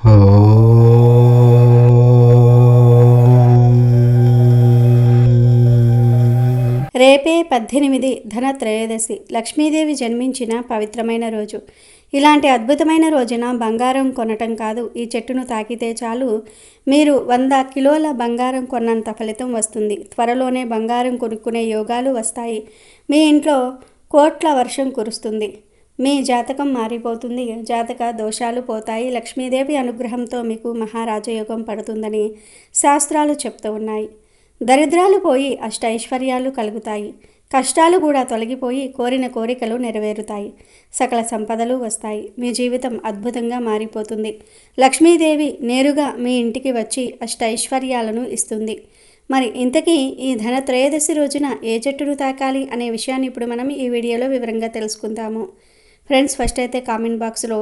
రేపే 18 ధనత్రయోదశి, లక్ష్మీదేవి జన్మించిన పవిత్రమైన రోజు. ఇలాంటి అద్భుతమైన రోజున బంగారం కొనటం కాదు, ఈ చెట్టును తాకితే చాలు మీరు 100 కిలోల బంగారం కొన్నంత ఫలితం వస్తుంది. త్వరలోనే బంగారం కొనుక్కునే యోగాలు వస్తాయి. మీ ఇంట్లో కోట్ల వర్షం కురుస్తుంది. మీ జాతకం మారిపోతుంది. జాతక దోషాలు పోతాయి. లక్ష్మీదేవి అనుగ్రహంతో మీకు మహారాజయోగం పడుతుందని శాస్త్రాలు చెప్తూ ఉన్నాయి. దరిద్రాలు పోయి అష్టైశ్వర్యాలు కలుగుతాయి. కష్టాలు కూడా తొలగిపోయి కోరిన కోరికలు నెరవేరుతాయి. సకల సంపదలు వస్తాయి. మీ జీవితం అద్భుతంగా మారిపోతుంది. లక్ష్మీదేవి నేరుగా మీ ఇంటికి వచ్చి అష్టైశ్వర్యాలను ఇస్తుంది. మరి ఇంతకీ ఈ ధనత్రయోదశి రోజున ఏ చెట్టును తాకాలి అనే విషయాన్ని ఇప్పుడు మనం ఈ వీడియోలో వివరంగా తెలుసుకుందాము. ఫ్రెండ్స్, ఫస్ట్ అయితే కామెంట్ బాక్స్లో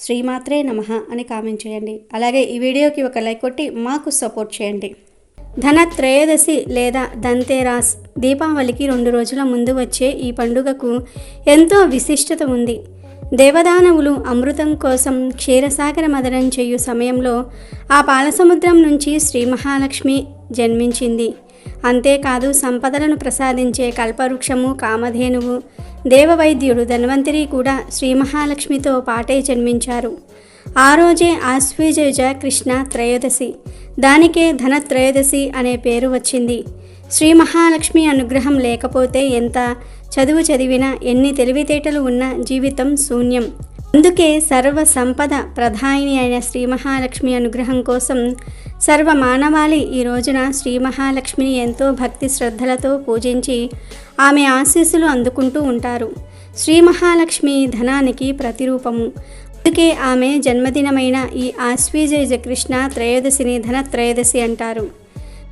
శ్రీమాత్రే నమః అని కామెంట్ చేయండి. అలాగే ఈ వీడియోకి ఒక లైక్ కొట్టి మాకు సపోర్ట్ చేయండి. ధనత్రయోదశి లేదా ధన్తేరాస్ దీపావళికి 2 రోజుల ముందు వచ్చే ఈ పండుగకు ఎంతో విశిష్టత ఉంది. దేవదానవులు అమృతం కోసం క్షీరసాగర మదనం చేయు సమయంలో ఆ పాలసముద్రం నుంచి శ్రీ మహాలక్ష్మి జన్మించింది. అంతేకాదు సంపదలను ప్రసాదించే కల్పవృక్షము కామధేనువు, దేవవైద్యుడు ధన్వంతరి కూడా శ్రీ మహాలక్ష్మితో పాటే జన్మించారు. ఆ రోజే ఆశ్వయుజ కృష్ణ త్రయోదశి, దానికే ధనత్రయోదశి అనే పేరు వచ్చింది. శ్రీ మహాలక్ష్మి అనుగ్రహం లేకపోతే ఎంత చదువు చదివినా, ఎన్ని తెలివితేటలు ఉన్నా జీవితం శూన్యం. అందుకే సర్వ సంపద ప్రధాయిని అయిన శ్రీ మహాలక్ష్మి అనుగ్రహం కోసం సర్వ మానవాళి ఈ రోజున శ్రీ మహాలక్ష్మిని ఎంతో భక్తి శ్రద్ధలతో పూజించి ఆమె ఆశీస్సులు అందుకుంటూ ఉంటారు. శ్రీ మహాలక్ష్మి ధనానికి ప్రతిరూపము. అందుకే ఆమె జన్మదినమైన ఈ ఆశ్వయుజ కృష్ణ త్రయోదశిని ధనత్రయోదశి అంటారు.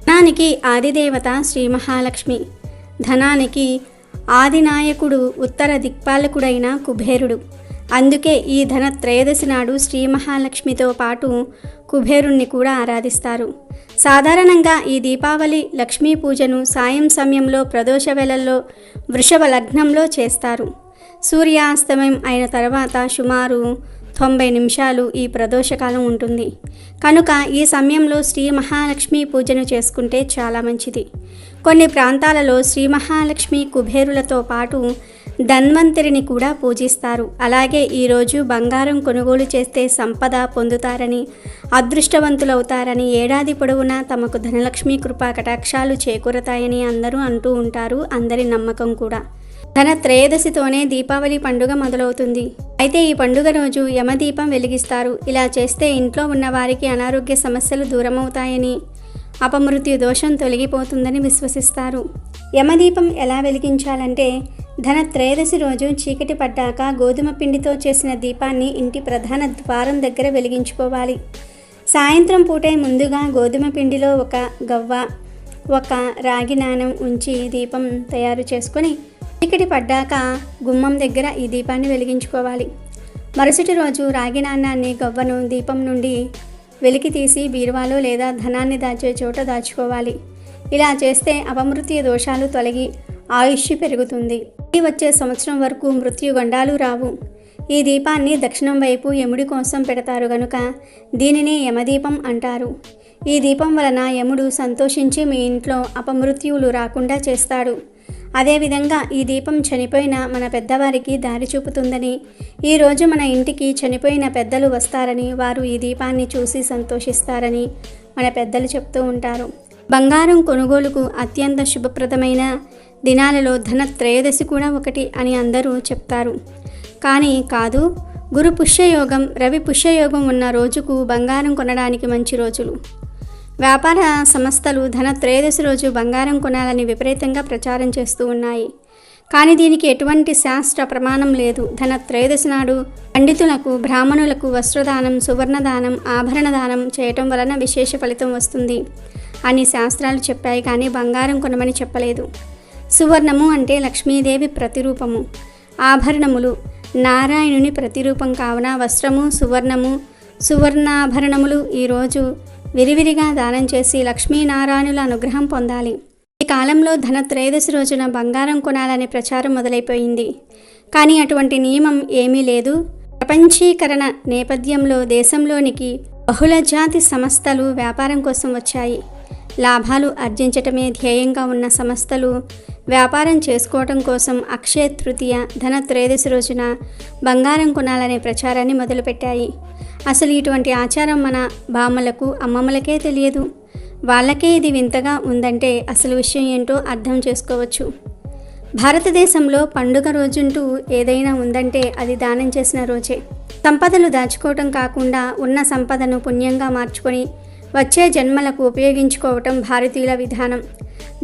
ధనానికి ఆదిదేవత శ్రీ మహాలక్ష్మి. ధనానికి ఆదినాయకుడు ఉత్తర దిక్పాలకుడైన కుబేరుడు. అందుకే ఈ ధనత్రయోదశి నాడు శ్రీ మహాలక్ష్మితో పాటు కుబేరుణ్ణి కూడా ఆరాధిస్తారు. సాధారణంగా ఈ దీపావళి లక్ష్మీ పూజను సాయం సమయంలో ప్రదోష వేళల్లో వృషభ లగ్నంలో చేస్తారు. సూర్యాస్తమయం అయిన తర్వాత సుమారు 90 నిమిషాలు ఈ ప్రదోషకాలం ఉంటుంది. కనుక ఈ సమయంలో శ్రీ మహాలక్ష్మి పూజను చేసుకుంటే చాలా మంచిది. కొన్ని ప్రాంతాలలో శ్రీ మహాలక్ష్మి కుబేరులతో పాటు ధన్వంతరిని కూడా పూజిస్తారు. అలాగే ఈరోజు బంగారం కొనుగోలు చేస్తే సంపద పొందుతారని, అదృష్టవంతులవుతారని, ఏడాది పొడవునా తమకు ధనలక్ష్మి కృపా కటాక్షాలు చేకూరతాయని అందరూ అంటూ ఉంటారు. అందరి నమ్మకం కూడా. ధనత్రయోదశితోనే దీపావళి పండుగ మొదలవుతుంది. అయితే ఈ పండుగ రోజు యమదీపం వెలిగిస్తారు. ఇలా చేస్తే ఇంట్లో ఉన్న వారికి అనారోగ్య సమస్యలు దూరమవుతాయని, అపమృత్యు దోషం తొలగిపోతుందని విశ్వసిస్తారు. యమదీపం ఎలా వెలిగించాలంటే, ధనత్రయోదశి రోజు చీకటి పడ్డాక గోధుమ పిండితో చేసిన దీపాన్ని ఇంటి ప్రధాన ద్వారం దగ్గర వెలిగించుకోవాలి. సాయంత్రం పూటే ముందుగా గోధుమ పిండిలో ఒక గవ్వ, ఒక రాగి నాణెం ఉంచి దీపం తయారు చేసుకొని చీకటి పడ్డాక గుమ్మం దగ్గర ఈ దీపాన్ని వెలిగించుకోవాలి. మరుసటి రోజు రాగి నాణాన్ని, గవ్వను దీపం నుండి వెలికి తీసి బీరువాలో లేదా ధనాన్ని దాచే చోట దాచుకోవాలి. ఇలా చేస్తే అపమృత్యు దోషాలు తొలగి ఆయుష్ పెరుగుతుంది. వచ్చే సంవత్సరం వరకు మృత్యుగండాలు రావు. ఈ దీపాన్ని దక్షిణం వైపు యముడి కోసం పెడతారు గనుక దీనిని యమదీపం అంటారు. ఈ దీపం వలన యముడు సంతోషించి మీ ఇంట్లో అపమృత్యువులు రాకుండా చేస్తాడు. అదేవిధంగా ఈ దీపం చనిపోయిన మన పెద్దవారికి దారి చూపుతుందని, ఈరోజు మన ఇంటికి చనిపోయిన పెద్దలు వస్తారని, వారు ఈ దీపాన్ని చూసి సంతోషిస్తారని మన పెద్దలు చెప్తూ ఉంటారు. బంగారం కొనుగోలుకు అత్యంత శుభప్రదమైన దినాలలో ధనత్రయోదశి కూడా ఒకటి అని అందరూ చెప్తారు. కానీ కాదు. గురు పుష్యయోగం, రవి పుష్యయోగం ఉన్న రోజుకు బంగారం కొనడానికి మంచి రోజులు. వ్యాపార సంస్థలు ధనత్రయోదశి రోజు బంగారం కొనాలని విపరీతంగా ప్రచారం చేస్తూ ఉన్నాయి. కానీ దీనికి ఎటువంటి శాస్త్ర ప్రమాణం లేదు. ధనత్రయోదశి నాడు పండితులకు, బ్రాహ్మణులకు వస్త్రదానం, సువర్ణదానం, ఆభరణ దానం చేయటం వలన విశేష ఫలితం వస్తుంది అని శాస్త్రాలు చెప్పాయి. కానీ బంగారం కొనమని చెప్పలేదు. సువర్ణము అంటే లక్ష్మీదేవి ప్రతిరూపము. ఆభరణములు నారాయణుని ప్రతిరూపం కావున వస్త్రము, సువర్ణము, సువర్ణాభరణములు ఈరోజు విరివిరిగా దానం చేసి లక్ష్మీనారాయణుల అనుగ్రహం పొందాలి. ఈ కాలంలో ధనత్రయోదశి రోజున బంగారం కొనాలనే ప్రచారం మొదలైపోయింది. కానీ అటువంటి నియమం ఏమీ లేదు. ప్రపంచీకరణ నేపథ్యంలో దేశంలోనికి బహుళ జాతి సంస్థలు వ్యాపారం కోసం వచ్చాయి. లాభాలు ఆర్జించటమే ధ్యేయంగా ఉన్న సంస్థలు వ్యాపారం చేసుకోవటం కోసం అక్షయ తృతీయ, ధనత్రయోదశి రోజున బంగారం కొనాలనే ప్రచారాన్ని మొదలుపెట్టాయి. అసలు ఇటువంటి ఆచారం మన బామ్మలకు, అమ్మమ్మలకే తెలియదు. వాళ్ళకే ఇది వింతగా ఉందంటే అసలు విషయం ఏంటో అర్థం చేసుకోవచ్చు. భారతదేశంలో పండుగ రోజుంటూ ఏదైనా ఉందంటే అది దానం చేసిన రోజే. సంపదలు దాచుకోవటం కాకుండా ఉన్న సంపదను పుణ్యంగా మార్చుకొని వచ్చే జన్మలకు ఉపయోగించుకోవటం భారతీయుల విధానం.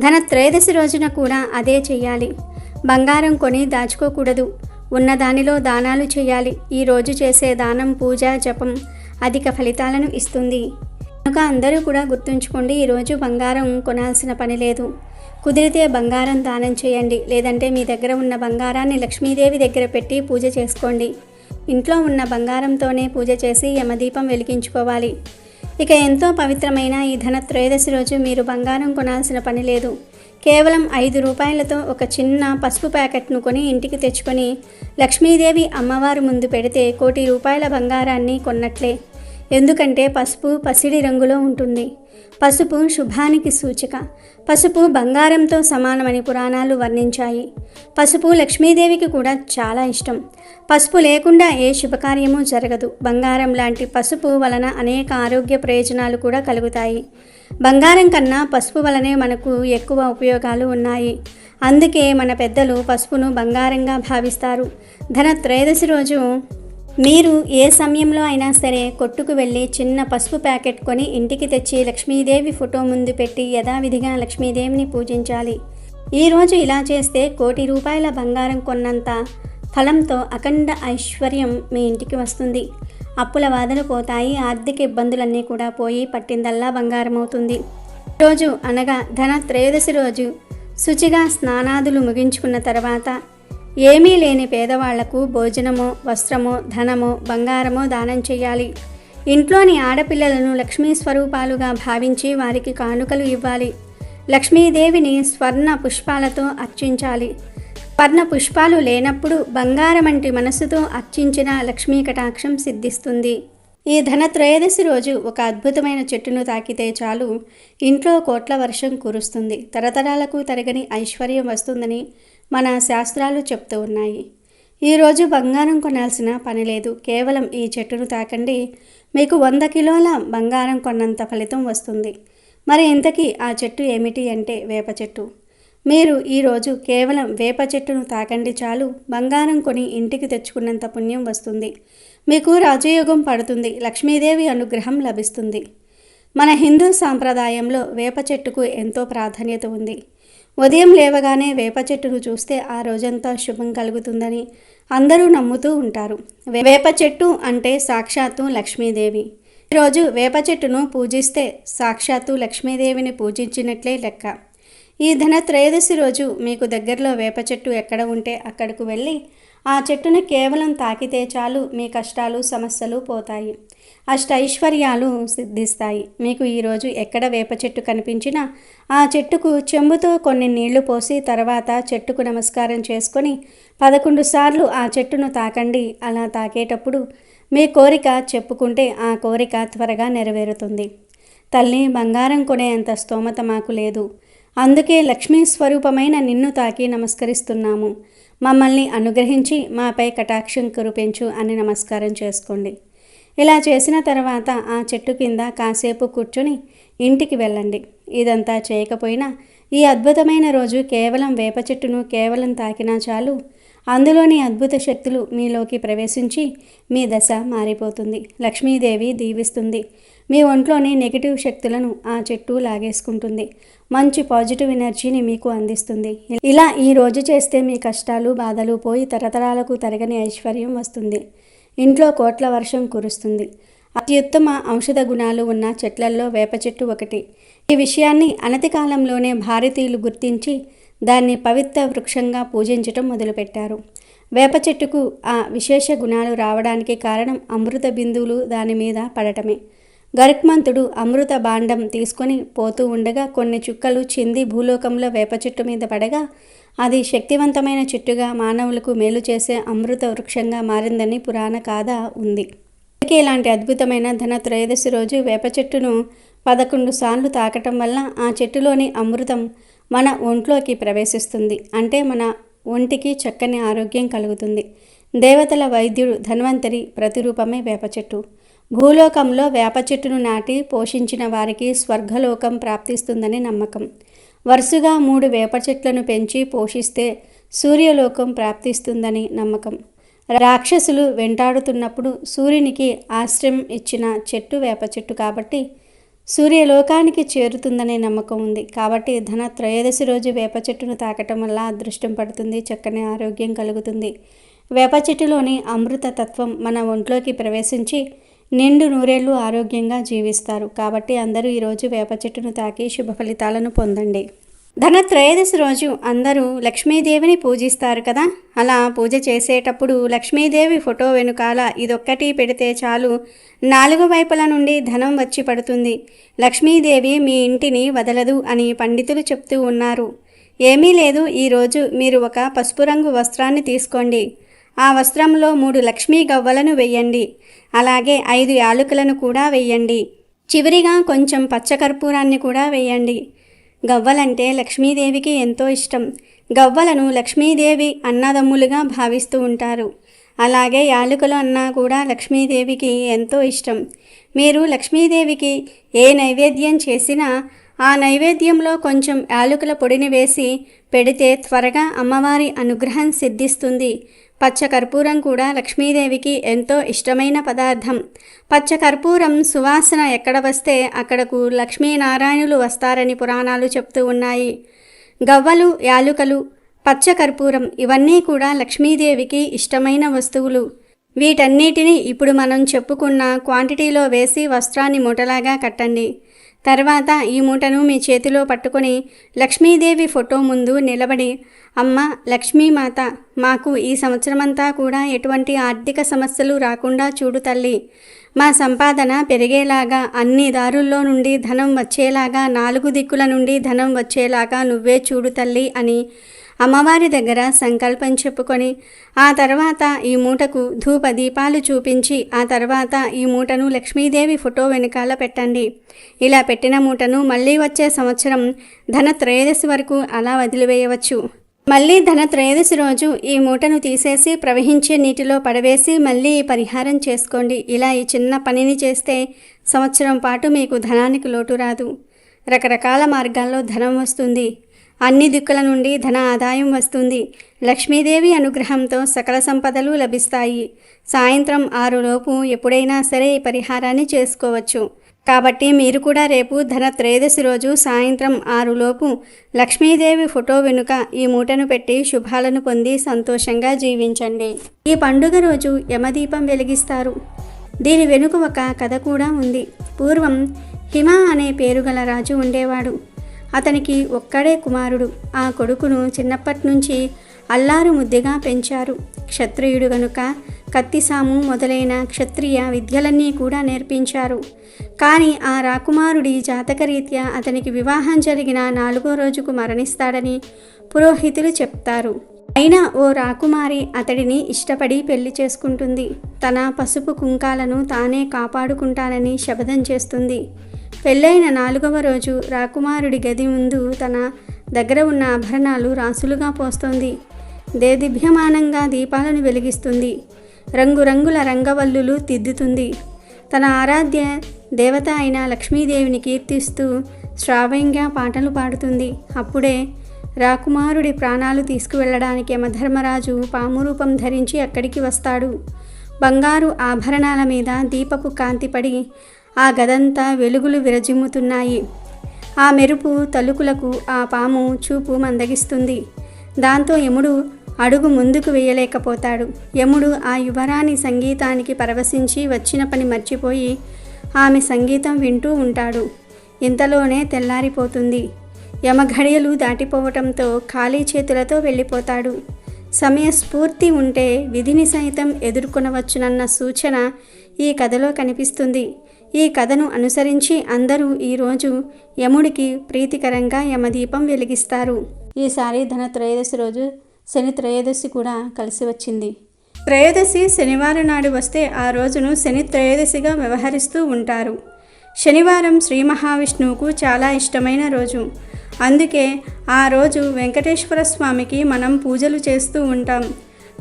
ధనత్రయోదశి రోజున కూడా అదే చెయ్యాలి. బంగారం కొని దాచుకోకూడదు. ఉన్న దానిలో దానాలు చేయాలి. ఈ రోజు చేసే దానం, పూజ, జపం అధిక ఫలితాలను ఇస్తుంది. కనుక అందరూ కూడా గుర్తుంచుకోండి, ఈరోజు బంగారం కొనాల్సిన పని లేదు. కుదిరితే బంగారం దానం చేయండి. లేదంటే మీ దగ్గర ఉన్న బంగారాన్ని లక్ష్మీదేవి దగ్గర పెట్టి పూజ చేసుకోండి. ఇంట్లో ఉన్న బంగారంతోనే పూజ చేసి యమదీపం వెలిగించుకోవాలి. ఇక ఎంతో పవిత్రమైన ఈ ధనత్రయోదశి రోజు మీరు బంగారం కొనాల్సిన పని లేదు. కేవలం 5 రూపాయలతో ఒక చిన్న పసుపు ప్యాకెట్ను కొని ఇంటికి తెచ్చుకొని లక్ష్మీదేవి అమ్మవారు ముందు పెడితే 1 కోటి రూపాయల బంగారాన్ని కొన్నట్లే. ఎందుకంటే పసుపు పసిడి రంగులో ఉంటుంది. పసుపు శుభానికి సూచిక. పసుపు బంగారంతో సమానమని పురాణాలు వర్ణించాయి. పసుపు లక్ష్మీదేవికి కూడా చాలా ఇష్టం. పసుపు లేకుండా ఏ శుభకార్యము జరగదు. బంగారం లాంటి పసుపు వలన అనేక ఆరోగ్య ప్రయోజనాలు కూడా కలుగుతాయి. బంగారం కన్నా పసుపు వలనే మనకు ఎక్కువ ఉపయోగాలు ఉన్నాయి. అందుకే మన పెద్దలు పసుపును బంగారంగా భావిస్తారు. ధనత్రయోదశి రోజు మీరు ఏ సమయంలో అయినా సరే కొట్టుకు వెళ్ళి చిన్న పసుపు ప్యాకెట్ కొని ఇంటికి తెచ్చి లక్ష్మీదేవి ఫోటో ముందు పెట్టి యథావిధిగా లక్ష్మీదేవిని పూజించాలి. ఈరోజు ఇలా చేస్తే 1 కోటి రూపాయల బంగారం కొన్నంత ఫలంతో అఖండ ఐశ్వర్యం మీ ఇంటికి వస్తుంది. అప్పుల బాధలు పోతాయి. ఆర్థిక ఇబ్బందులన్నీ కూడా పోయి పట్టిందల్లా బంగారం అవుతుంది. ఈరోజు అనగా ధనత్రయోదశి రోజు శుచిగా స్నానాదులు ముగించుకున్న తర్వాత ఏమీ లేని పేదవాళ్లకు భోజనమో, వస్త్రమో, ధనమో, బంగారమో దానం చేయాలి. ఇంట్లోని ఆడపిల్లలను లక్ష్మీ స్వరూపాలుగా భావించి వారికి కానుకలు ఇవ్వాలి. లక్ష్మీదేవిని స్వర్ణ పుష్పాలతో అర్చించాలి. స్వర్ణ పుష్పాలు లేనప్పుడు బంగారం వంటి మనసుతో అర్చించిన లక్ష్మీ కటాక్షం సిద్ధిస్తుంది. ఈ ధనత్రయోదశి రోజు ఒక అద్భుతమైన చెట్టును తాకితే చాలు ఇంట్లో కోట్ల వర్షం కురుస్తుంది. తరతరాలకు తరగని ఐశ్వర్యం వస్తుందని మన శాస్త్రాలు చెప్తూ ఉన్నాయి. ఈరోజు బంగారం కొనాల్సిన పని లేదు. కేవలం ఈ చెట్టును తాకండి, మీకు 100 కిలోల బంగారం కొన్నంత ఫలితం వస్తుంది. మరి ఇంతకీ ఆ చెట్టు ఏమిటి అంటే వేప చెట్టు. మీరు ఈరోజు కేవలం వేప చెట్టును తాకండి చాలు, బంగారం కొని ఇంటికి తెచ్చుకున్నంత పుణ్యం వస్తుంది. మీకు రాజయోగం పడుతుంది. లక్ష్మీదేవి అనుగ్రహం లభిస్తుంది. మన హిందూ సాంప్రదాయంలో వేప చెట్టుకు ఎంతో ప్రాధాన్యత ఉంది. ఉదయం లేవగానే వేప చెట్టును చూస్తే ఆ రోజంతా శుభం కలుగుతుందని అందరూ నమ్ముతూ ఉంటారు. వేప చెట్టు అంటే సాక్షాత్తు లక్ష్మీదేవి. ఈరోజు వేప చెట్టును పూజిస్తే సాక్షాత్తు లక్ష్మీదేవిని పూజించినట్లే లెక్క. ఈ ధనత్రయోదశి రోజు మీకు దగ్గరలో వేప చెట్టు ఎక్కడ ఉంటే అక్కడకు వెళ్ళి ఆ చెట్టును కేవలం తాకితే చాలు మీ కష్టాలు, సమస్యలు పోతాయి. అష్టైశ్వర్యాలు సిద్ధిస్తాయి. మీకు ఈరోజు ఎక్కడ వేప చెట్టు కనిపించినా ఆ చెట్టుకు చెంబుతో కొన్ని నీళ్లు పోసి తర్వాత చెట్టుకు నమస్కారం చేసుకొని 11 సార్లు ఆ చెట్టును తాకండి. అలా తాకేటప్పుడు మీ కోరిక చెప్పుకుంటే ఆ కోరిక త్వరగా నెరవేరుతుంది. తల్లి, బంగారం కొనేంత స్తోమత మాకు లేదు. అందుకే లక్ష్మీ స్వరూపమైన నిన్ను తాకి నమస్కరిస్తున్నాము. మమ్మల్ని అనుగ్రహించి మాపై కటాక్షం కురిపించు అని నమస్కారం చేసుకోండి. ఇలా చేసిన తర్వాత ఆ చెట్టు కింద కాసేపు కూర్చొని ఇంటికి వెళ్ళండి. ఇదంతా చేయకపోయినా ఈ అద్భుతమైన రోజు కేవలం వేప చెట్టును కేవలం తాకినా చాలు, అందులోని అద్భుత శక్తులు మీలోకి ప్రవేశించి మీ దశ మారిపోతుంది. లక్ష్మీదేవి దీవిస్తుంది. మీ ఒంట్లోని నెగిటివ్ శక్తులను ఆ చెట్టు లాగేసుకుంటుంది. మంచి పాజిటివ్ ఎనర్జీని మీకు అందిస్తుంది. ఇలా ఈ రోజు చేస్తే మీ కష్టాలు, బాధలు పోయి తరతరాలకు తరగని ఐశ్వర్యం వస్తుంది. ఇంట్లో కోట్ల వర్షం కురుస్తుంది. అత్యుత్తమ ఔషధ గుణాలు ఉన్న చెట్లల్లో వేప చెట్టు ఒకటి. ఈ విషయాన్ని అనతి కాలంలోనే భారతీయులు గుర్తించి దాన్ని పవిత్ర వృక్షంగా పూజించటం మొదలుపెట్టారు. వేప చెట్టుకు ఆ విశేష గుణాలు రావడానికి కారణం అమృత బిందువులు దాని మీద పడటమే. గరుత్మంతుడు అమృత భాండం తీసుకొని పోతూ ఉండగా కొన్ని చుక్కలు చింది భూలోకంలో వేప చెట్టు మీద పడగా అది శక్తివంతమైన చెట్టుగా మానవులకు మేలు చేసే అమృత వృక్షంగా మారిందని పురాణ గాథ ఉంది. అందుకే ఇలాంటి అద్భుతమైన ధన త్రయోదశి రోజు వేప చెట్టును 11 సార్లు తాకటం వల్ల ఆ చెట్టులోని అమృతం మన ఒంట్లోకి ప్రవేశిస్తుంది. అంటే మన ఒంటికి చక్కని ఆరోగ్యం కలుగుతుంది. దేవతల వైద్యుడు ధన్వంతరి ప్రతిరూపమే వేప చెట్టు. భూలోకంలో వేప చెట్టును నాటి పోషించిన వారికి స్వర్గలోకం ప్రాప్తిస్తుందని నమ్మకం. వరుసగా 3 వేప చెట్లను పెంచి పోషిస్తే సూర్యలోకం ప్రాప్తిస్తుందని నమ్మకం. రాక్షసులు వెంటాడుతున్నప్పుడు సూర్యునికి ఆశ్రయం ఇచ్చిన చెట్టు వేప చెట్టు కాబట్టి సూర్యలోకానికి చేరుతుందనే నమ్మకం ఉంది. కాబట్టి ధన త్రయోదశి రోజు వేప చెట్టును తాకటం వల్ల అదృష్టం పడుతుంది, చక్కని ఆరోగ్యం కలుగుతుంది. వేప చెట్టులోని అమృత తత్వం మన ఒంట్లోకి ప్రవేశించి నిండు నూరేళ్లు ఆరోగ్యంగా జీవిస్తారు. కాబట్టి అందరూ ఈరోజు వేప చెట్టును తాకి శుభ ఫలితాలను పొందండి. ధన త్రయోదశి రోజు అందరూ లక్ష్మీదేవిని పూజిస్తారు కదా. అలా పూజ చేసేటప్పుడు లక్ష్మీదేవి ఫోటో వెనుకాల ఇదొక్కటి పెడితే చాలు 4 వైపుల నుండి ధనం వచ్చి పడుతుంది. లక్ష్మీదేవి మీ ఇంటిని వదలదు అని పండితులు చెప్తూ ఉన్నారు. ఏమీ లేదు, ఈరోజు మీరు ఒక పసుపు రంగు వస్త్రాన్ని తీసుకోండి. ఆ వస్త్రంలో 3 లక్ష్మీ గవ్వలను వెయ్యండి. అలాగే 5 యాలకులను కూడా వెయ్యండి. చివరిగా కొంచెం పచ్చకర్పూరాన్ని కూడా వెయ్యండి. గవ్వలంటే లక్ష్మీదేవికి ఎంతో ఇష్టం. గవ్వలను లక్ష్మీదేవి అన్నదమ్ములుగా భావిస్తూ ఉంటారు. అలాగే యాలకులు అన్నా కూడా లక్ష్మీదేవికి ఎంతో ఇష్టం. మీరు లక్ష్మీదేవికి ఏ నైవేద్యం చేసినా ఆ నైవేద్యంలో కొంచెం యాలకుల పొడిని వేసి పెడితే త్వరగా అమ్మవారి అనుగ్రహం సిద్ధిస్తుంది. పచ్చకర్పూరం కూడా లక్ష్మీదేవికి ఎంతో ఇష్టమైన పదార్థం. పచ్చకర్పూరం సువాసన ఎక్కడ వస్తే అక్కడకు లక్ష్మీనారాయణులు వస్తారని పురాణాలు చెప్తూ ఉన్నాయి. గవ్వలు, యాలుకలు, పచ్చకర్పూరం ఇవన్నీ కూడా లక్ష్మీదేవికి ఇష్టమైన వస్తువులు. వీటన్నిటిని ఇప్పుడు మనం చెప్పుకున్న క్వాంటిటీలో వేసి వస్త్రాన్ని మూటలాగా కట్టండి. తర్వాత ఈ మూటను మీ చేతిలో పట్టుకొని లక్ష్మీదేవి ఫోటో ముందు నిలబడి, అమ్మ లక్ష్మీమాత, మాకు ఈ సంవత్సరమంతా కూడా ఎటువంటి ఆర్థిక సమస్యలు రాకుండా చూడు తల్లి. మా సంపాదన పెరిగేలాగా, అన్ని దారుల్లో నుండి ధనం వచ్చేలాగా, 4 దిక్కుల నుండి ధనం వచ్చేలాగా నువ్వే చూడు తల్లి అని అమ్మవారి దగ్గర సంకల్పం చెప్పుకొని ఆ తర్వాత ఈ మూటకు ధూప దీపాలు చూపించి ఆ తర్వాత ఈ మూటను లక్ష్మీదేవి ఫోటో వెనకాల పెట్టండి. ఇలా పెట్టిన మూటను మళ్ళీ వచ్చే సంవత్సరం ధన త్రయోదశి వరకు అలా వదిలివేయవచ్చు. మళ్ళీ ధన త్రయోదశి రోజు ఈ మూటను తీసేసి ప్రవహించే నీటిలో పడవేసి మళ్ళీ పరిహారం చేసుకోండి. ఇలా ఈ చిన్న పనిని చేస్తే సంవత్సరం పాటు మీకు ధనానికి లోటు రాదు. రకరకాల మార్గాల్లో ధనం వస్తుంది. అన్ని దిక్కుల నుండి ధన ఆదాయం వస్తుంది. లక్ష్మీదేవి అనుగ్రహంతో సకల సంపదలు లభిస్తాయి. సాయంత్రం 6 లోపు ఎప్పుడైనా సరే ఈ పరిహారాన్ని చేసుకోవచ్చు. కాబట్టి మీరు కూడా రేపు ధన త్రయోదశి రోజు సాయంత్రం 6 లోపు లక్ష్మీదేవి ఫోటో వెనుక ఈ మూటను పెట్టి శుభాలను పొంది సంతోషంగా జీవించండి. ఈ పండుగ రోజు యమదీపం వెలిగిస్తారు. దీని వెనుక ఒక కథ కూడా ఉంది. పూర్వం హిమ అనే పేరు గల రాజు ఉండేవాడు. అతనికి ఒక్కడే కుమారుడు. ఆ కొడుకును చిన్నప్పటి నుంచి అల్లారు ముద్దుగా పెంచారు. క్షత్రియుడు గనుక కత్తిసాము మొదలైన క్షత్రియ విద్యలన్నీ కూడా నేర్పించారు. కానీ ఆ రాకుమారుడి జాతకరీత్యా అతనికి వివాహం జరిగిన 4వ రోజుకు మరణిస్తాడని పురోహితులు చెప్తారు. అయినా ఓ రాకుమారి అతడిని ఇష్టపడి పెళ్లి చేసుకుంటుంది. తన పసుపు కుంకాలను తానే కాపాడుకుంటానని శపథం చేస్తుంది. పెళ్ళైన 4వ రోజు రాకుమారుడి గది ముందు తన దగ్గర ఉన్న ఆభరణాలు రాసులుగా పోస్తోంది. దేదీప్యమానంగా దీపాలను వెలిగిస్తుంది. రంగురంగుల రంగవల్లులు తిద్దుతుంది. తన ఆరాధ్య దేవత అయిన లక్ష్మీదేవిని కీర్తిస్తూ శ్రావ్యంగా పాటలు పాడుతుంది. అప్పుడే రాకుమారుడి ప్రాణాలు తీసుకువెళ్ళడానికి యమధర్మరాజు పాము రూపం ధరించి అక్కడికి వస్తాడు. బంగారు ఆభరణాల మీద దీపపు కాంతి పడి ఆ గదంతా వెలుగులు విరజిమ్ముతున్నాయి. ఆ మెరుపు తలుకులకు ఆ పాము చూపు మందగిస్తుంది. దాంతో యముడు అడుగు ముందుకు వేయలేకపోతాడు. యముడు ఆ యువరాణి సంగీతానికి పరవశించి వచ్చిన పని మర్చిపోయి ఆమె సంగీతం వింటూ ఉంటాడు. ఇంతలోనే తెల్లారిపోతుంది. యమఘడియలు దాటిపోవటంతో ఖాళీ చేతులతో వెళ్ళిపోతాడు. సమయస్ఫూర్తి ఉంటే విధిని సైతం ఎదుర్కొనవచ్చునన్న సూచన ఈ కథలో కనిపిస్తుంది. ఈ కథను అనుసరించి అందరూ ఈరోజు యముడికి ప్రీతికరంగా యమదీపం వెలిగిస్తారు. ఈసారి ధన త్రయోదశి రోజు శని త్రయోదశి కూడా కలిసి వచ్చింది. త్రయోదశి శనివారం నాడు వస్తే ఆ రోజును శని త్రయోదశిగా వ్యవహరిస్తూ ఉంటారు. శనివారం శ్రీ మహావిష్ణువుకు చాలా ఇష్టమైన రోజు. అందుకే ఆ రోజు వెంకటేశ్వర స్వామికి మనం పూజలు చేస్తూ ఉంటాం.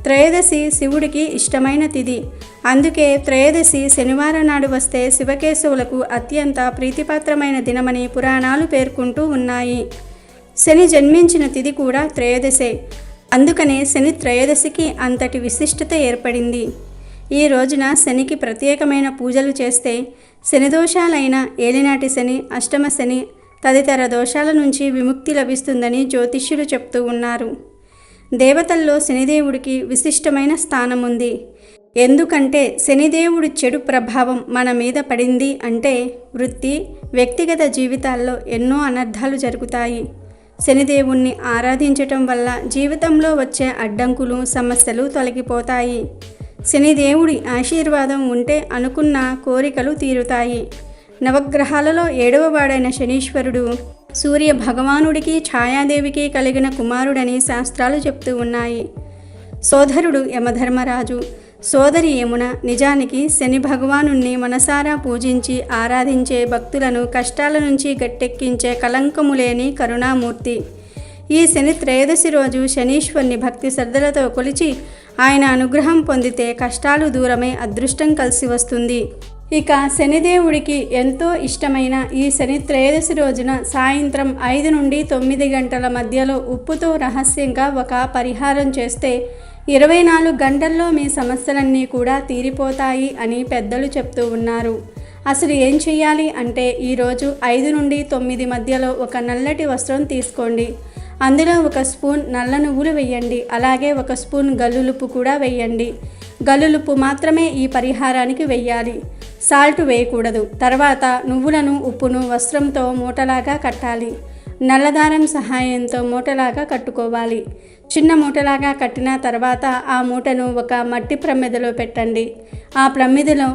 త్రయోదశి శివుడికి ఇష్టమైన తిథి. అందుకే త్రయోదశి శనివారం నాడు వస్తే శివకేశవులకు అత్యంత ప్రీతిపాత్రమైన దినమని పురాణాలు పేర్కొంటూ ఉన్నాయి. శని జన్మించిన తిథి కూడా త్రయోదశే. అందుకనే శని త్రయోదశికి అంతటి విశిష్టత ఏర్పడింది. ఈ రోజున శనికి ప్రత్యేకమైన పూజలు చేస్తే శని దోషాలైన ఏలినాటి శని, అష్టమ శని తదితర దోషాల నుంచి విముక్తి లభిస్తుందని జ్యోతిష్యులు చెప్తూ ఉన్నారు. దేవతల్లో శనిదేవుడికి విశిష్టమైన స్థానం ఉంది. ఎందుకంటే శనిదేవుడి చెడు ప్రభావం మన మీద పడింది అంటే వృత్తి, వ్యక్తిగత జీవితాల్లో ఎన్నో అనర్థాలు జరుగుతాయి. శనిదేవుణ్ణి ఆరాధించటం వల్ల జీవితంలో వచ్చే అడ్డంకులు, సమస్యలు తొలగిపోతాయి. శనిదేవుడి ఆశీర్వాదం ఉంటే అనుకున్న కోరికలు తీరుతాయి. నవగ్రహాలలో 7వ వాడైన శనీశ్వరుడు సూర్య భగవానుడికి ఛాయాదేవికి కలిగిన కుమారుడని శాస్త్రాలు చెప్తూ ఉన్నాయి. సోదరుడు యమధర్మరాజు, సోదరి యమున. నిజానికి శని భగవానుణ్ణి మనసారా పూజించి ఆరాధించే భక్తులను కష్టాల నుంచి గట్టెక్కించే కలంకము లేని కరుణామూర్తి. ఈ శని త్రయోదశి రోజు శనీశ్వరుని భక్తి శ్రద్ధలతో కొలిచి ఆయన అనుగ్రహం పొందితే కష్టాలు దూరమై అదృష్టం కలిసి వస్తుంది. ఇక శనిదేవుడికి ఎంతో ఇష్టమైన ఈ శని త్రయోదశి రోజున సాయంత్రం 5 నుండి 9 గంటల మధ్యలో ఉప్పుతో రహస్యంగా ఒక పరిహారం చేస్తే 24 గంటల్లో మీ సమస్యలన్నీ కూడా తీరిపోతాయి అని పెద్దలు చెప్తూ ఉన్నారు. అసలు ఏం చేయాలి అంటే ఈరోజు 5 నుండి 9 మధ్యలో ఒక నల్లటి వస్త్రం తీసుకోండి. అందులో 1 స్పూన్ నల్ల నువ్వులు వేయండి. అలాగే 1 స్పూన్ గల్లులుప్పు కూడా వేయండి. గల్లులుప్పు మాత్రమే ఈ పరిహారానికి వేయాలి, సాల్ట్ వేయకూడదు. తర్వాత నువ్వులను, ఉప్పును వస్త్రంతో మూటలాగా కట్టాలి. నల్లదారం సహాయంతో మూటలాగా కట్టుకోవాలి. చిన్న మూటలాగా కట్టిన తర్వాత ఆ మూటను ఒక మట్టి ప్రమిదలో పెట్టండి. ఆ ప్రమిదలో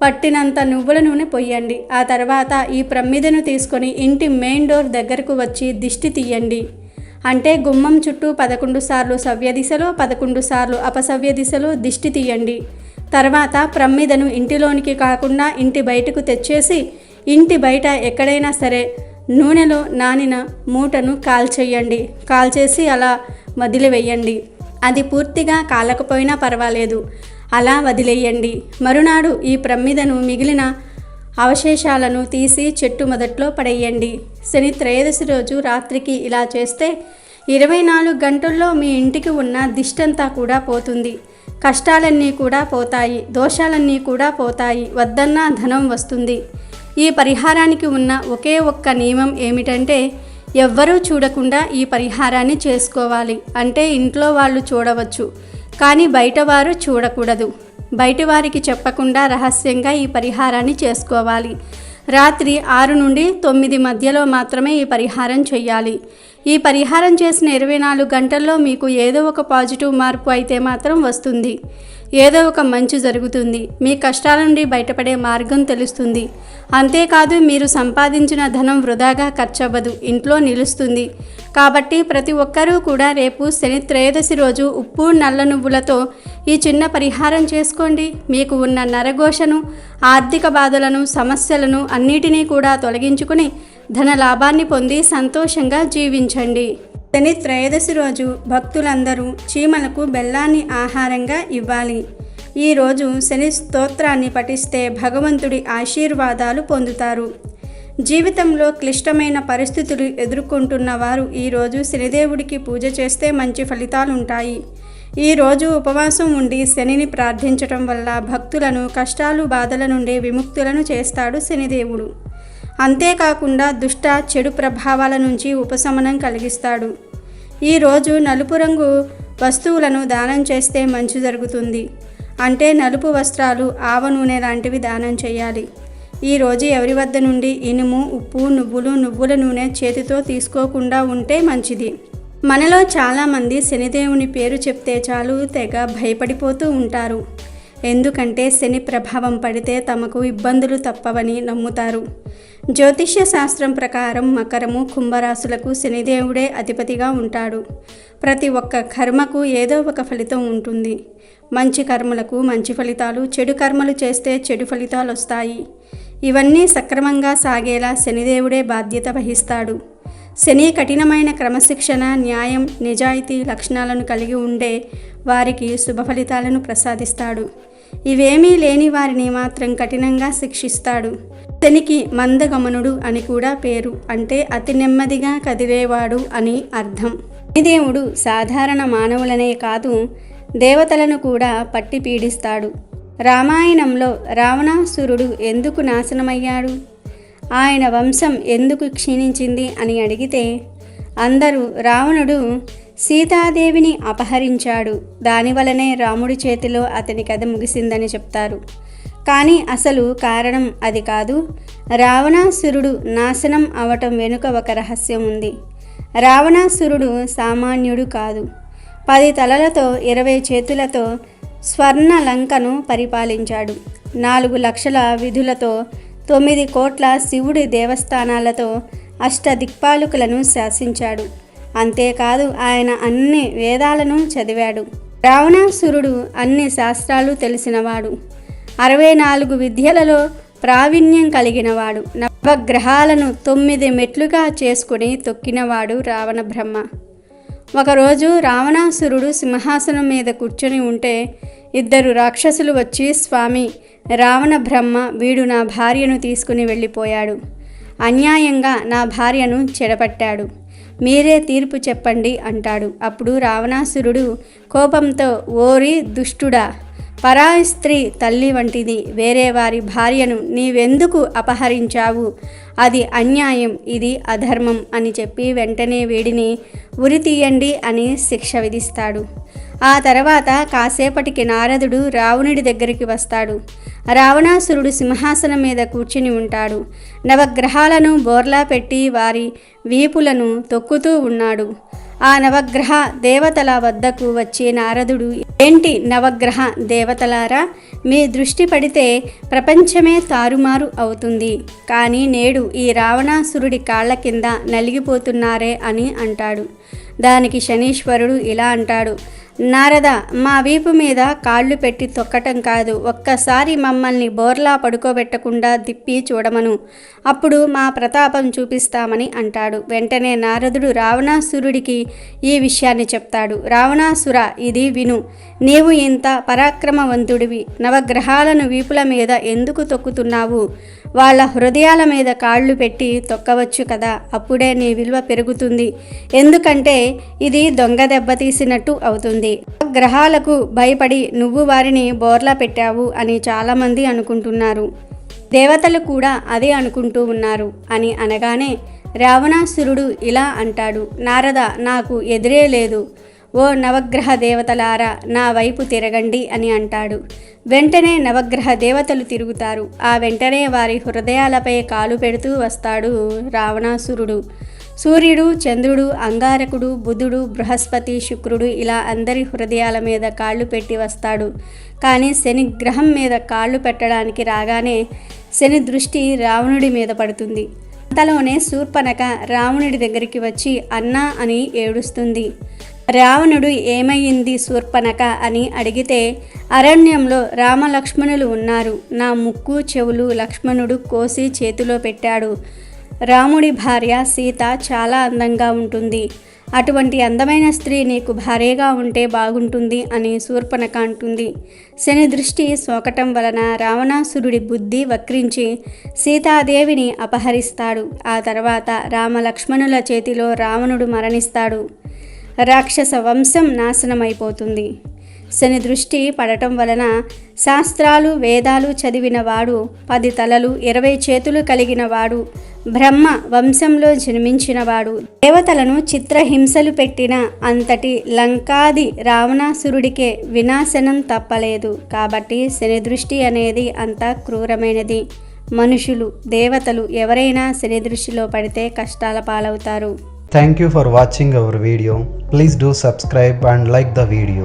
పట్టినంత నువ్వుల నూనె పొయ్యండి. ఆ తర్వాత ఈ ప్రమిదను తీసుకొని ఇంటి మెయిన్ డోర్ దగ్గరకు వచ్చి దిష్టి తీయండి. అంటే గుమ్మం చుట్టూ 11 సార్లు సవ్య దిశలో, 11 సార్లు అపసవ్య దిశలో దిష్టి తీయండి. తర్వాత ప్రమిదను ఇంటిలోనికి కాకుండా ఇంటి బయటకు తెచ్చేసి ఇంటి బయట ఎక్కడైనా సరే నూనెలో నానిన మూటను కాల్చేయండి. కాల్చేసి అలా వదిలివేయండి. అది పూర్తిగా కాలకపోయినా పర్వాలేదు, అలా వదిలేయండి. మరునాడు ఈ ప్రమిదను మిగిలిన అవశేషాలను తీసి చెట్టు మొదట్లో పడేయండి. శని త్రయోదశి రోజు రాత్రికి ఇలా చేస్తే 24 గంటల్లో మీ ఇంటికి ఉన్న దిష్టంతా కూడా పోతుంది. కష్టాలన్నీ కూడా పోతాయి, దోషాలన్నీ కూడా పోతాయి, వద్దన్న ధనం వస్తుంది. ఈ పరిహారానికి ఉన్న ఒకే ఒక్క నియమం ఏమిటంటే ఎవ్వరూ చూడకుండా ఈ పరిహారాన్ని చేసుకోవాలి. అంటే ఇంట్లో వాళ్ళు చూడవచ్చు, కానీ బయటవారు చూడకూడదు. బయట వారికి చెప్పకుండా రహస్యంగా ఈ పరిహారాన్ని చేసుకోవాలి. రాత్రి 6 నుండి 9 మధ్యలో మాత్రమే ఈ పరిహారం చేయాలి. ఈ పరిహారం చేసిన 24 గంటల్లో మీకు ఏదో ఒక పాజిటివ్ మార్పు అయితే మాత్రం వస్తుంది. ఏదో ఒక మంచి జరుగుతుంది. మీ కష్టాల నుండి బయటపడే మార్గం తెలుస్తుంది. అంతేకాదు మీరు సంపాదించిన ధనం వృధాగా ఖర్చవ్వదు, ఇంట్లో నిలుస్తుంది. కాబట్టి ప్రతి ఒక్కరూ కూడా రేపు శని త్రయోదశి రోజు ఉప్పు, నల్ల నువ్వులతో ఈ చిన్న పరిహారం చేసుకోండి. మీకు ఉన్న నరఘోషను, ఆర్థిక బాధలను, సమస్యలను అన్నిటినీ కూడా తొలగించుకుని ధన లాభాన్ని పొంది సంతోషంగా జీవించండి. శని త్రయోదశి రోజు భక్తులందరూ చీమలకు బెల్లాన్ని ఆహారంగా ఇవ్వాలి. ఈరోజు శని స్తోత్రాన్ని పఠిస్తే భగవంతుడి ఆశీర్వాదాలు పొందుతారు. జీవితంలో క్లిష్టమైన పరిస్థితులు ఎదుర్కొంటున్న వారు ఈరోజు శనిదేవుడికి పూజ చేస్తే మంచి ఫలితాలుంటాయి. ఈరోజు ఉపవాసం ఉండి శనిని ప్రార్థించటం వల్ల భక్తులను కష్టాలు, బాధల నుండి విముక్తులను చేస్తాడు శనిదేవుడు. అంతేకాకుండా దుష్ట, చెడు ప్రభావాల నుంచి ఉపశమనం కలిగిస్తాడు. ఈరోజు నలుపు రంగు వస్తువులను దానం చేస్తే మంచి జరుగుతుంది. అంటే నలుపు వస్త్రాలు, ఆవ నూనె లాంటివి దానం చేయాలి. ఈరోజు ఎవరి వద్ద నుండి ఇనుము, ఉప్పు, నువ్వుల నూనె చేతితో తీసుకోకుండా ఉంటే మంచిది. మనలో చాలామంది శనిదేవుని పేరు చెప్తే చాలు తెగ భయపడిపోతూ ఉంటారు. ఎందుకంటే శని ప్రభావం పడితే తమకు ఇబ్బందులు తప్పవని నమ్ముతారు. జ్యోతిష్య శాస్త్రం ప్రకారం మకరము, కుంభరాశులకు శనిదేవుడే అధిపతిగా ఉంటాడు. ప్రతి ఒక్క కర్మకు ఏదో ఒక ఫలితం ఉంటుంది. మంచి కర్మలకు మంచి ఫలితాలు, చెడు కర్మలు చేస్తే చెడు ఫలితాలు వస్తాయి. ఇవన్నీ సక్రమంగా సాగేలా శనిదేవుడే బాధ్యత వహిస్తాడు. శని కఠినమైన క్రమశిక్షణ, న్యాయం, నిజాయితీ లక్షణాలను కలిగి ఉండే వారికి శుభ ఫలితాలను ప్రసాదిస్తాడు. ఇవేమీ లేని వారిని మాత్రం కఠినంగా శిక్షిస్తాడు. శనికి మందగమనుడు అని కూడా పేరు. అంటే అతి నెమ్మదిగా కదిలేవాడు అని అర్థం. శనిదేవుడు సాధారణ మానవులనే కాదు, దేవతలను కూడా పట్టి పీడిస్తాడు. రామాయణంలో రావణాసురుడు ఎందుకు నాశనమయ్యాడు, ఆయన వంశం ఎందుకు క్షీణించింది అని అడిగితే అందరూ రావణుడు సీతాదేవిని అపహరించాడు, దానివలనే రాముడి చేతిలో అతని కథ ముగిసిందని చెప్తారు. కానీ అసలు కారణం అది కాదు. రావణాసురుడు నాశనం అవటం వెనుక ఒక రహస్యం ఉంది. రావణాసురుడు సామాన్యుడు కాదు. 10 తలలతో 20 చేతులతో స్వర్ణ లంకను పరిపాలించాడు. 4 లక్షల విధులతో 9 కోట్ల శివుడి దేవస్థానాలతో అష్టదిక్పాలకులను శాసించాడు. అంతేకాదు ఆయన అన్ని వేదాలను చదివాడు. రావణాసురుడు అన్ని శాస్త్రాలు తెలిసినవాడు. 64 విద్యలలో ప్రావీణ్యం కలిగినవాడు. నవగ్రహాలను 9 మెట్లుగా చేసుకుని తొక్కినవాడు రావణ బ్రహ్మ. ఒకరోజు రావణాసురుడు సింహాసనం మీద కూర్చొని ఉంటే 2 రాక్షసులు వచ్చి, స్వామి రావణ బ్రహ్మ, వీడు నా భార్యను తీసుకుని వెళ్ళిపోయాడు. అన్యాయంగా నా భార్యను చెడపట్టాడు. మీరే తీర్పు చెప్పండి అంటాడు. అప్పుడు రావణాసురుడు కోపంతో, ఓరి దుష్టుడా, పరాయి స్త్రీ తల్లి వంటిది వేరే వారి భార్యను నీవెందుకు అపహరించావు? అది అన్యాయం, ఇది అధర్మం అని చెప్పి వెంటనే వీడిని ఉరి తీయండి అని శిక్ష విధిస్తాడు. ఆ తర్వాత కాసేపటికి నారదుడు రావణుడి దగ్గరికి వస్తాడు. రావణాసురుడు సింహాసనం మీద కూర్చుని ఉంటాడు. నవగ్రహాలను బోర్లా పెట్టి వారి వీపులను తొక్కుతూ ఉన్నాడు. ఆ నవగ్రహ దేవతల వద్దకు వచ్చి నారదుడు, ఏంటి నవగ్రహ దేవతలారా, మీ దృష్టి పడితే ప్రపంచమే తారుమారు అవుతుంది. కానీ నేడు ఈ రావణాసురుడి కాళ్ళ కింద నలిగిపోతున్నారే అని అంటాడు. దానికి శనీశ్వరుడు ఇలా అంటాడు, నారద, మా వీపు మీద కాళ్ళు పెట్టి తొక్కటం కాదు, ఒక్కసారి మమ్మల్ని బోర్లా పడుకోబెట్టకుండా తిప్పి చూడమను, అప్పుడు మా ప్రతాపం చూపిస్తామని అంటాడు. వెంటనే నారదుడు రావణాసురుడికి ఈ విషయాన్ని చెప్తాడు. రావణాసుర, ఇది విను. నీవు ఇంత పరాక్రమవంతుడివి, నవగ్రహాలను వీపుల మీద ఎందుకు తొక్కుతున్నావు? వాళ్ళ హృదయాల మీద కాళ్ళు పెట్టి తొక్కవచ్చు కదా, అప్పుడే నీ విలువ పెరుగుతుంది. ఎందుకంటే ఇది దొంగ దెబ్బతీసినట్టు అవుతుంది. గ్రహాలకు భయపడి నువ్వు వారిని బోర్లా పెట్టావు అని చాలామంది అనుకుంటున్నారు. దేవతలు కూడా అదే అనుకుంటూ ఉన్నారు అని అనగానే రావణాసురుడు ఇలా అంటాడు, నారద, నాకు ఎదురే లేదు. ఓ నవగ్రహ దేవతలారా, నా వైపు తిరగండి అని అంటాడు. వెంటనే నవగ్రహ దేవతలు తిరుగుతారు. ఆ వెంటనే వారి హృదయాలపై కాలు పెడుతూ వస్తాడు రావణాసురుడు. సూర్యుడు, చంద్రుడు, అంగారకుడు, బుధుడు, బృహస్పతి, శుక్రుడు ఇలా అందరి హృదయాల మీద కాళ్ళు పెట్టి వస్తాడు. కానీ శని గ్రహం మీద కాళ్ళు పెట్టడానికి రాగానే శని దృష్టి రావణుడి మీద పడుతుంది. అంతలోనే శూర్పణఖ రావణుడి దగ్గరికి వచ్చి అన్నా అని ఏడుస్తుంది. రావణుడు ఏమయ్యింది శూర్పణఖ అని అడిగితే, అరణ్యంలో రామలక్ష్మణులు ఉన్నారు. నా ముక్కు చెవులు లక్ష్మణుడు కోసి చేతిలో పెట్టాడు. రాముడి భార్య సీత చాలా అందంగా ఉంటుంది. అటువంటి అందమైన స్త్రీ నీకు భార్యగా ఉంటే బాగుంటుంది అని శూర్పణఖ అంటుంది. శని దృష్టి సోకటం వలన రావణాసురుడి బుద్ధి వక్రించి సీతాదేవిని అపహరిస్తాడు. ఆ తర్వాత రామలక్ష్మణుల చేతిలో రావణుడు మరణిస్తాడు. రాక్షస వంశం నాశనమైపోతుంది. శని దృష్టి పడటం వలన శాస్త్రాలు వేదాలు చదివినవాడు, 10 తలలు 20 చేతులు కలిగినవాడు, బ్రహ్మ వంశంలో జన్మించినవాడు, దేవతలను చిత్రహింసలు పెట్టిన అంతటి లంకాది రావణాసురుడికే వినాశనం తప్పలేదు. కాబట్టి శని దృష్టి అనేది అంత క్రూరమైనది. మనుషులు, దేవతలు ఎవరైనా శని దృష్టిలో పడితే కష్టాల పాలవుతారు. Thank you for watching our video. Please do subscribe and like the video.